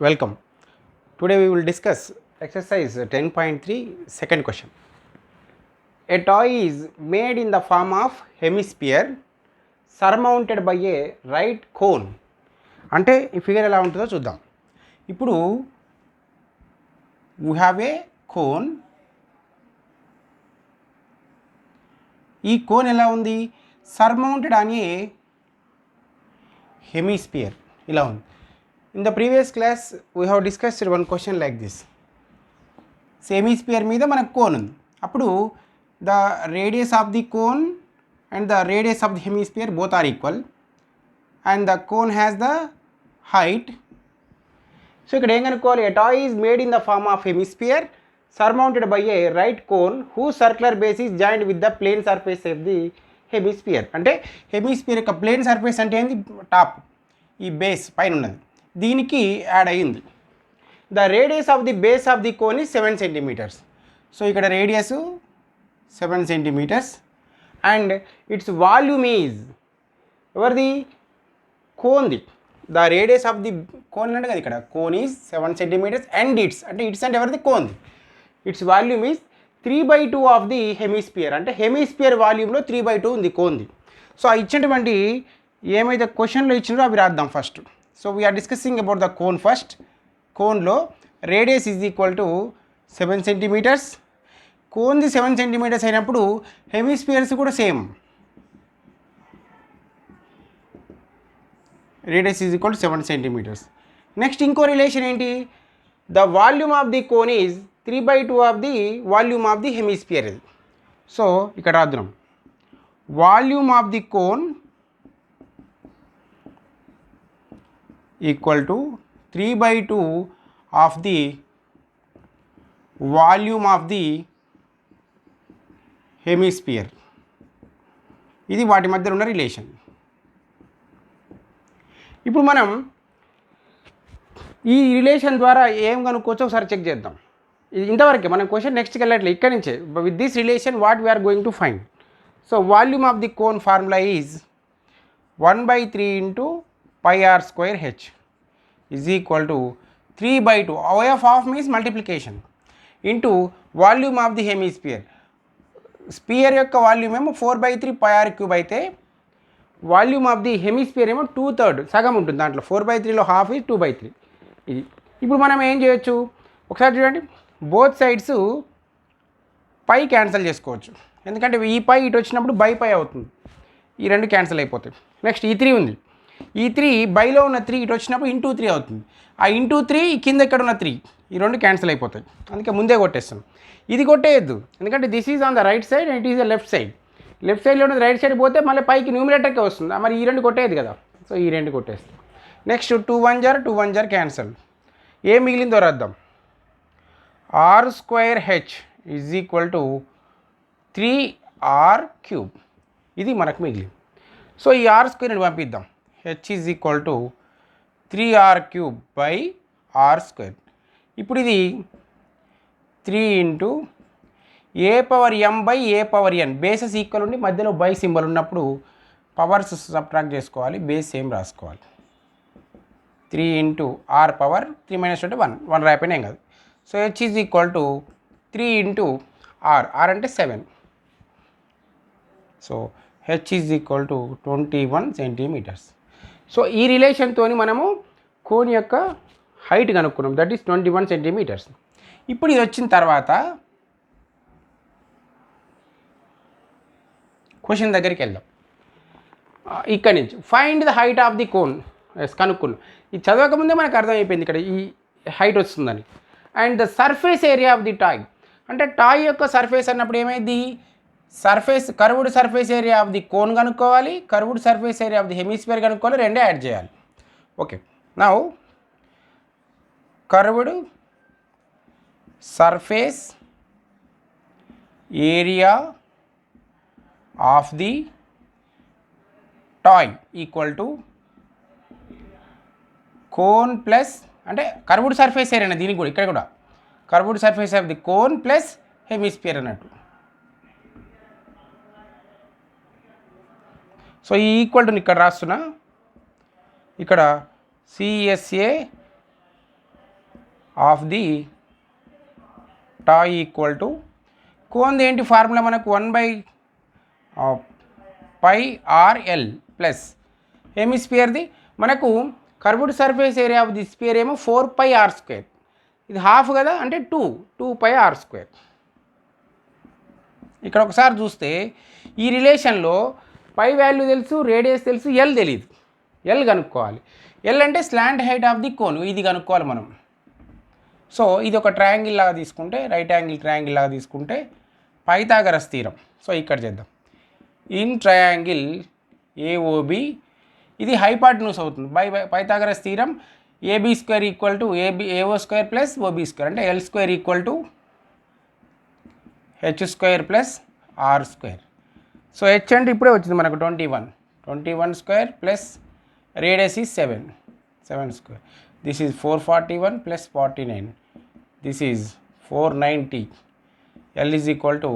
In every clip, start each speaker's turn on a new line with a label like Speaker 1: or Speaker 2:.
Speaker 1: Welcome. Today we will discuss exercise 10.3 second question. A toy is made in the form of hemisphere surmounted by a right cone. అంటే ఈ figure ఎలా ఉంటుందో చూద్దాం. ఇప్పుడు we have a cone. ఈ cone ఎలా ఉంది? Surmounted on a hemisphere ఇలా ఉంది. In the previous class we have discussed one question like this. Hemisphere మీద మనకు కోన్ ఉంది. అప్పుడు the radius of the cone and the radius of the hemisphere both are equal and the cone has the height. So ఇక్కడ ఏం కనుక్కోవాలి? A toy is made in the form of hemisphere surmounted by a right cone whose circular base is joined with the plane surface of the hemisphere. అంటే hemisphere యొక్క plane surface అంటే ఏంది? Top, ఈ base పైన ఉన్నది, దీనికి add అయ్యింది. The radius of the base of the cone is 7 centimeters. So ఇక్కడ radius 7 centimeters and its volume is ఎవరిది? కోన్ది. The radius of the cone అంటే కదా ఇక్కడ cone is 7 centimeters and its అంటే ఇట్స్ అంటే ఎవరిది? కోన్ది. Its volume is 3/2 of the hemisphere. అంటే హెమిస్పియర్ వాల్యూమ్లో 3/2 ఉంది కోన్ది. సో ఆ ఇచ్చినటువంటి ఏమైతే క్వశ్చన్లో ఇచ్చినారో అవి రాద్దాం first. So we are discussing about the cone first. కోన్లో radius is equal to 7 centimeters. కోన్ది 7 centimeters అయినప్పుడు హెమిస్పియర్స్ కూడా same, radius is equal to 7 centimeters. Next ఇంకో రిలేషన్ ఏంటి? The volume of the cone is 3/2 of the volume of the hemisphere. So ఇక్కడ రాద్దాం. Volume of the cone equal to 3/2 of the volume of the hemisphere. ఇది వాటి మధ్య ఉన్న relation. ఇప్పుడు మనం ఈ రిలేషన్ ద్వారా ఏం కనుక్కోవచ్చో ఒకసారి చెక్ చేద్దాం. ఇది ఇంతవరకే మనం క్వశ్చన్ నెక్స్ట్కి వెళ్ళట్లేదు, ఇక్కడి నుంచే with this relation what we are going to find. So volume of the cone formula is 1/3 into πr² is equal to 3/2. Away of half means multiplication into volume of the hemisphere. Sphere యొక్క volume ఏమో 4/3 πr³ అయితే volume of the hemisphere ఏమో 2/3 సగం ఉంటుంది. దాంట్లో 4/3లో half ఇది 2/3. ఇది ఇప్పుడు మనం ఏం చేయొచ్చు ఒకసారి చూడండి. బోత్ సైడ్స్ పై క్యాన్సిల్ చేసుకోవచ్చు, ఎందుకంటే ఈ పై ఇటు వచ్చినప్పుడు బై పై అవుతుంది, ఈ రెండు క్యాన్సిల్ అయిపోతాయి. నెక్స్ట్ ఈ 3 ఉంది, ఈ 3 బైలో ఉన్న 3 ఇటు వచ్చినప్పుడు ఇంటూ 3 అవుతుంది. ఆ ఇంటూ 3 కింద ఇక్కడ ఉన్న 3 ఈ రెండు క్యాన్సిల్ అయిపోతాయి, అందుకే ముందే కొట్టేస్తాను. ఇది కొట్టేయద్దు, ఎందుకంటే this is on the right side and it is the left side. Left సైడ్లో ఉన్నది రైట్ సైడ్ పోతే మళ్ళీ పైకి న్యూమినేటర్కే వస్తుంది, మరి ఈ రెండు కొట్టేది కదా. సో ఈ రెండు కొట్టేస్తాం. Next 2 1 jar 2 1 jar cancel. ఏం మిగిలిందో రాద్దాం. r² is equal to 3r³ ఇది మనకు మిగిలింది. సో ఈ r² పంపిద్దాం. h is equal to 3r³ ఇప్పుడు ఇది 3 ఇంటూ a/m/a/n. బేసెస్ ఈక్వల్ ఉండి మధ్యలో బై సింబల్ ఉన్నప్పుడు పవర్స్ సబ్ట్రాక్ట్ చేసుకోవాలి, బేస్ సేమ్ రాసుకోవాలి. 3 ఇంటూ r⁻³ అంటే 1 రాయిపోయినా ఏం కాదు. So h is equal to 3 into r అంటే 7. So h is equal to 21 centimeters. So ఈ రిలేషన్తో మనము కోన్ యొక్క హైట్ కనుక్కున్నాం, దట్ ఈస్ 21 centimeters. ఇప్పుడు ఇది వచ్చిన తర్వాత క్వశ్చన్ దగ్గరికి వెళ్దాం. ఇక్కడి నుంచి find the height of the cone. కనుక్కున్నాం, ఇది చదవకముందే మనకు అర్థమైపోయింది ఇక్కడ ఈ హైట్ వస్తుందని. And the surface area of the toy, అంటే టాయ్ యొక్క సర్ఫేస్ అన్నప్పుడు ఏమైంది? Surface curved surface area of the cone కనుక్కోవాలి, curved surface area of the hemisphere కనుక్కోవాలి, రెండే యాడ్ చేయాలి. Okay, now curved surface area of the toy equal to cone plus, అంటే curved surface area దీనికి కూడా ఇక్కడ కూడా curved surface of the cone plus hemisphere అన్నట్టు. సో ఈ ఈక్వల్ టు ఇక్కడ రాస్తున్నా, ఇక్కడ CSA ఆఫ్ ది టా ఈక్వల్ టు కోన్ది ఏంటి ఫార్ములా మనకు 1/πr/L ప్లస్ హెమిస్పియర్ది మనకు curved surface area of the spear ఏమో 4πr², ఇది హాఫ్ కదా అంటే 2πr². ఇక్కడ ఒకసారి చూస్తే ఈ రిలేషన్లో పై వాల్యూ తెలుసు, రేడియస్ తెలుసు, ఎల్ తెలియదు. ఎల్ కనుక్కోవాలి. ఎల్ అంటే slant height of the cone, ఇది కనుక్కోవాలి మనం. సో ఇది ఒక ట్రయాంగిల్ లాగా తీసుకుంటే, రైట్ యాంగిల్ ట్రయాంగిల్ లాగా తీసుకుంటే పైథాగరస్ థీరం. సో ఇక్కడ చేద్దాం. ఇన్ ట్రయాంగిల్ ఏఓబి ఇది హైపాటన్యూస్ అవుతుంది. Pythagoras theorem AB² equal to AO² plus OB² అంటే L² equal to H² plus R². So H అంటే ఇప్పుడే వచ్చింది మనకు 21² plus radius is 7². This is 441 plus 49. This is 490. L is equal to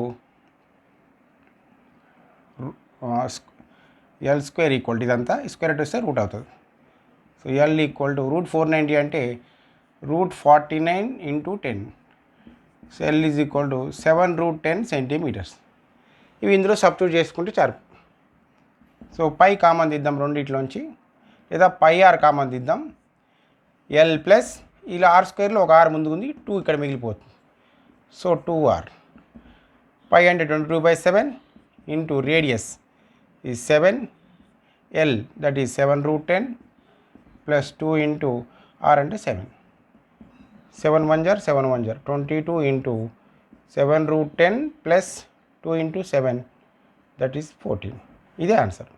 Speaker 1: L² equal to ఇదంతా square root వస్తే route అవుతుంది. So L equal to √490 అంటే √49 into 10. So L is equal to 7√10 centimetres. ఇవి ఇందులో సబ్స్టిట్యూట్ చేసుకుంటే చాలు. సో పై common తీద్దాం రెండిట్లోంచి, లేదా πr కామన్ తీద్దాం. L ప్లస్ ఇలా R² ఒక R ముందుకు ఉంది, 2 ఇక్కడ మిగిలిపోతుంది. So 2R. పై అంటే 22/7 into radius is 7. L that is 7√10 plus 2 into R అంటే 7. 7 1 jar 7 1 jar 22 into 7√10 plus 2 into 7 that is 14. ఇదే ఆన్సర్.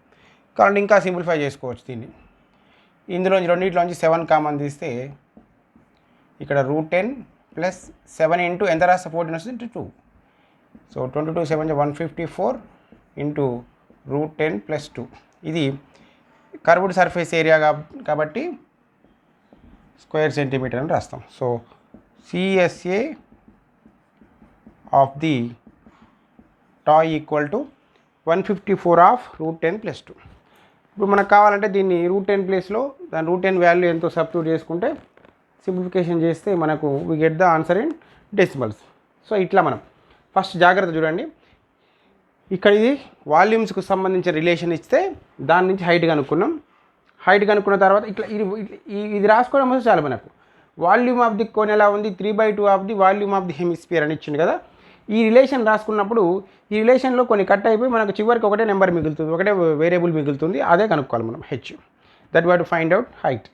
Speaker 1: కాబట్టి ఇంకా సింప్లిఫై చేసుకోవచ్చు దీన్ని. ఇందులోంచి రెండింటిలోంచి 7 కామన్ తీస్తే ఇక్కడ √10 ప్లస్ 7 ఇంటూ ఎంత రాస్తే 14 వస్తుంది 2. So 22 7 154 into √10 plus 2. ఇది కర్వ్డ్ సర్ఫేస్ ఏరియా కాబట్టి స్క్వేర్ సెంటీమీటర్ అని రాస్తాం. సో CSA ఆఫ్ ది టా ఈక్వల్ టు 154 ఆఫ్ √10 ప్లస్ 2. ఇప్పుడు మనకు కావాలంటే దీన్ని √10 ప్లేస్లో దాని √10 వాల్యూ ఎంతో సబ్స్టిట్యూట్ చేసుకుంటే సింప్లిఫికేషన్ చేస్తే మనకు we get the answer in decimals. So ఇట్లా మనం ఫస్ట్ జాగ్రత్త చూడండి. ఇక్కడ ఇది వాల్యూమ్స్కు సంబంధించిన రిలేషన్ ఇస్తే దాని నుంచి హైట్ కనుక్కున్నాం. హైట్ కనుక్కున్న తర్వాత ఇట్లా ఇది రాసుకోవడం వస్తే చాలు మనకు. వాల్యూమ్ ఆఫ్ ది కోన్ ఎలా ఉంది, 3/2 of the volume of the hemisphere అని ఇచ్చింది కదా. ఈ రిలేషన్ రాసుకున్నప్పుడు ఈ రిలేషన్లో కొన్ని కట్ అయిపోయి మనకు చివరికి ఒకటే నెంబర్ మిగులుతుంది, ఒకటే వేరియబుల్ మిగులుతుంది. అదే కనుక్కోవాలి మనం, h. That why to find out height.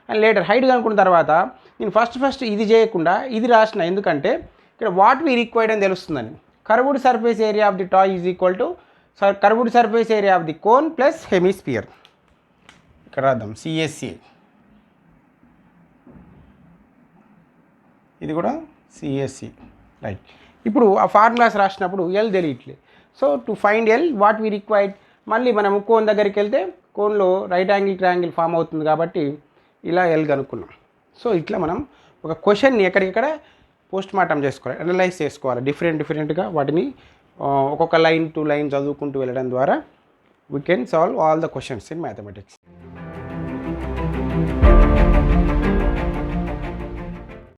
Speaker 1: And later height కనుక్కున్న తర్వాత నేను ఫస్ట్ ఇది చేయకుండా ఇది రాసిన, ఎందుకంటే ఇక్కడ వాట్ వీ రిక్వైర్డ్ అని తెలుస్తుందని. Curved surface area of the toy is equal to curved surface area of the cone plus hemisphere. ఇక్కడ రాద్దాం CSA. ఇది కూడా CSA రైట్. ఇప్పుడు ఆ ఫార్ములాస్ రాసినప్పుడు ఎల్ తెలియట్లేదు. So to find L what we required, మళ్ళీ మనం కోన్ దగ్గరికి వెళ్తే కోన్లో రైట్ యాంగిల్ ట్రయాంగిల్ ఫామ్ అవుతుంది కాబట్టి ఇలా ఎల్ కనుక్కున్నాం. సో ఇట్లా మనం ఒక క్వశ్చన్ని ఎక్కడికక్కడ పోస్ట్ మార్టం చేసుకోవాలి, అనలైజ్ చేసుకోవాలి. డిఫరెంట్గా వాటిని ఒక్కొక్క లైన్ టు లైన్ చదువుకుంటూ వెళ్ళడం ద్వారా we can solve all the questions in mathematics.